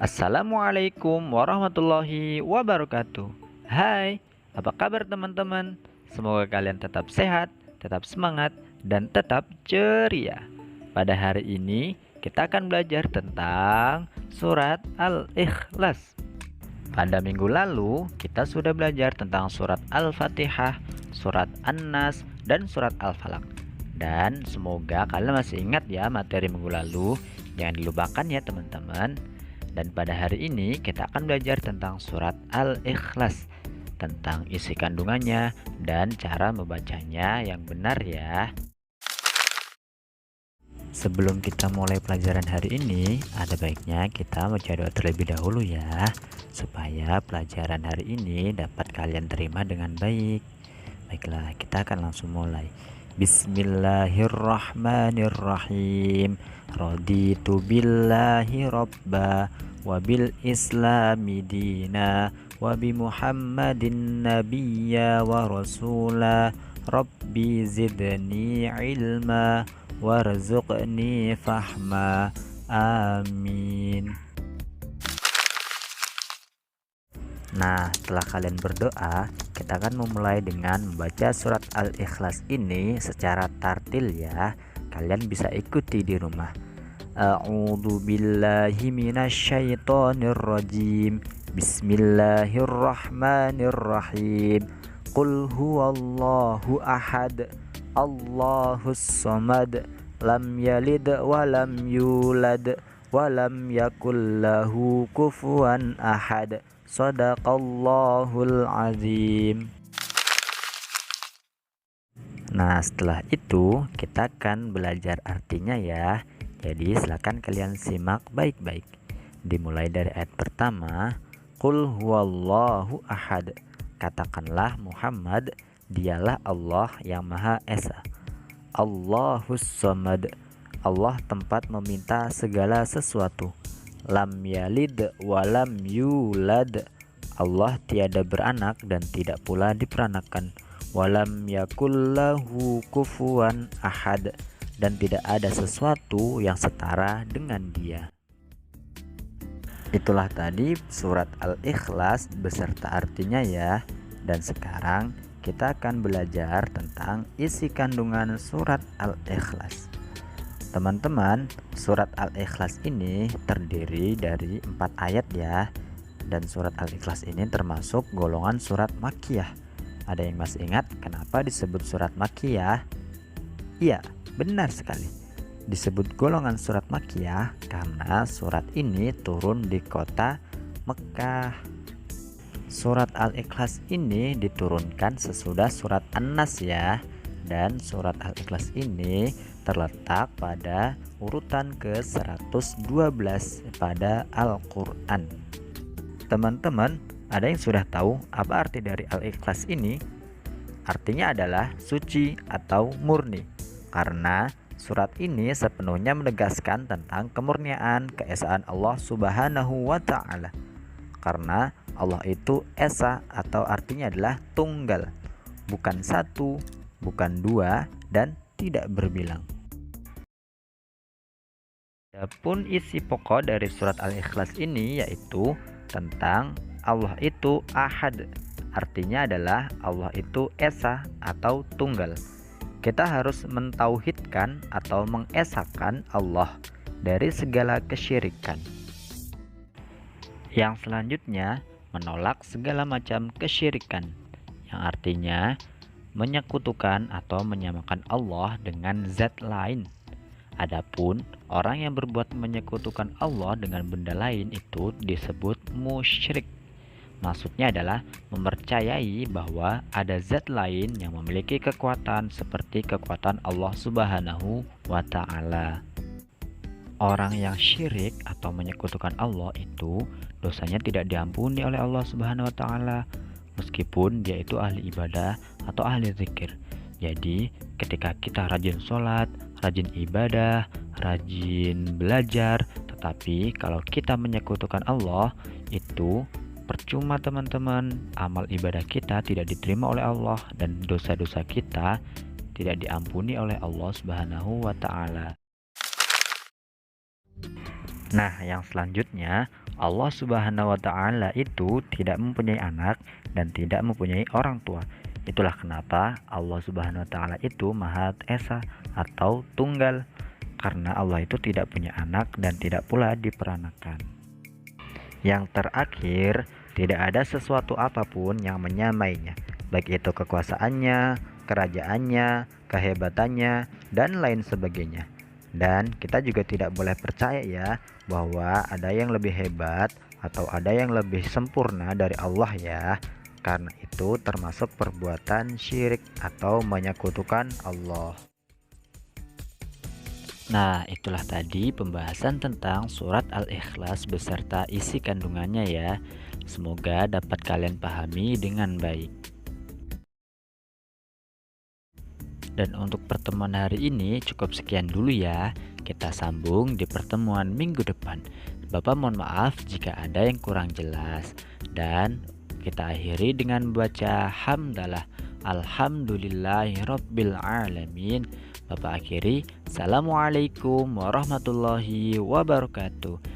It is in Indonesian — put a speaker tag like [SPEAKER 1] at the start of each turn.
[SPEAKER 1] Assalamualaikum warahmatullahi wabarakatuh. Hai, apa kabar teman-teman? Semoga kalian tetap sehat, tetap semangat, dan tetap ceria. Pada hari ini, kita akan belajar tentang surat Al-Ikhlas. Pada minggu lalu, kita sudah belajar tentang surat Al-Fatihah, surat An-Nas, dan surat Al-Falaq. Dan semoga kalian masih ingat ya materi minggu lalu. Jangan dilupakan ya teman-teman. Dan pada hari ini kita akan belajar tentang surat Al-Ikhlas, tentang isi kandungannya dan cara membacanya yang benar ya. Sebelum kita mulai pelajaran hari ini, ada baiknya kita baca doa terlebih dahulu ya, supaya pelajaran hari ini dapat kalian terima dengan baik. Baiklah, kita akan langsung mulai. Bismillahirrahmanirrahim. Raditu billahi robba wa bil islami dina wa bi muhammadin nabiyya wa rasula rabbi zidni ilma warzuqni fahma amin. Nah, setelah kalian berdoa, kita akan memulai dengan membaca surat Al-Ikhlas ini secara tartil ya. Kalian bisa ikuti di rumah. A'udzu billahi minasyaitonir rajim. Bismillahirrahmanirrahim. Qul huwallahu ahad. Allahus samad. Lam yalid wa lam yulad wa lam yakul lahu kufuwan ahad. Shadaqallahul azim. Nah, setelah itu kita akan belajar artinya ya. Jadi silakan kalian simak baik-baik. Dimulai dari ayat pertama. Qul huwallahu ahad. Katakanlah Muhammad, dialah Allah yang Maha Esa. Allahus samad. Allah tempat meminta segala sesuatu. Lam yalid walam yulad. Allah tiada beranak dan tidak pula diperanakan. Walam yakullahu kufuwan ahad. Dan tidak ada sesuatu yang setara dengan dia. Itulah tadi surat Al-Ikhlas beserta artinya ya. Dan sekarang kita akan belajar tentang isi kandungan surat Al-Ikhlas. Teman-teman, surat Al-Ikhlas ini terdiri dari 4 ayat ya. Dan surat Al-Ikhlas ini termasuk golongan surat Makkiyah. Ada yang masih ingat kenapa disebut surat Makkiyah? Iya, benar sekali. Disebut golongan surat Makkiyah karena surat ini turun di kota Mekkah. Surat Al-Ikhlas ini diturunkan sesudah surat An-Nas ya. Dan surat Al-Ikhlas ini terletak pada urutan ke-112 pada Al-Quran. Teman-teman, ada yang sudah tahu apa arti dari Al-Ikhlas ini? Artinya adalah suci atau murni. Karena surat ini sepenuhnya menegaskan tentang kemurnian keesaan Allah Subhanahu wa Ta'ala. Karena Allah itu esa atau artinya adalah tunggal, bukan satu, bukan dua, dan tidak berbilang. Adapun isi pokok dari surat Al-Ikhlas ini yaitu tentang Allah itu ahad. Artinya adalah Allah itu esa atau tunggal. Kita harus mentauhidkan atau mengesakan Allah dari segala kesyirikan. Yang selanjutnya menolak segala macam kesyirikan, yang artinya menyekutukan atau menyamakan Allah dengan zat lain. Adapun orang yang berbuat menyekutukan Allah dengan benda lain itu disebut musyrik. Maksudnya adalah mempercayai bahwa ada zat lain yang memiliki kekuatan seperti kekuatan Allah Subhanahu wa Ta'ala. Orang yang syirik atau menyekutukan Allah itu dosanya tidak diampuni oleh Allah Subhanahu wa Ta'ala, meskipun dia itu ahli ibadah atau ahli zikir. Jadi ketika kita rajin sholat, rajin ibadah, rajin belajar, tetapi kalau kita menyekutukan Allah, itu percuma teman-teman. Amal ibadah kita tidak diterima oleh Allah dan dosa-dosa kita tidak diampuni oleh Allah Subhanahu wa Ta'ala. Nah, yang selanjutnya Allah Subhanahu wa Ta'ala itu tidak mempunyai anak dan tidak mempunyai orang tua. Itulah kenapa Allah Subhanahu wa Ta'ala itu Maha Esa atau tunggal, karena Allah itu tidak punya anak dan tidak pula diperanakan. Yang terakhir, tidak ada sesuatu apapun yang menyamainya, baik itu kekuasaannya, kerajaannya, kehebatannya, dan lain sebagainya. Dan kita juga tidak boleh percaya ya bahwa ada yang lebih hebat atau ada yang lebih sempurna dari Allah ya. Karena itu termasuk perbuatan syirik atau menyekutukan Allah. Nah, itulah tadi pembahasan tentang surat Al-Ikhlas beserta isi kandungannya ya. Semoga dapat kalian pahami dengan baik. Dan untuk pertemuan hari ini cukup sekian dulu ya. Kita sambung di pertemuan minggu depan. Bapak mohon maaf jika ada yang kurang jelas. Dan kita akhiri dengan baca hamdalah. Alhamdulillahirabbil alamin. Bapak akhiri. Assalamualaikum warahmatullahi wabarakatuh.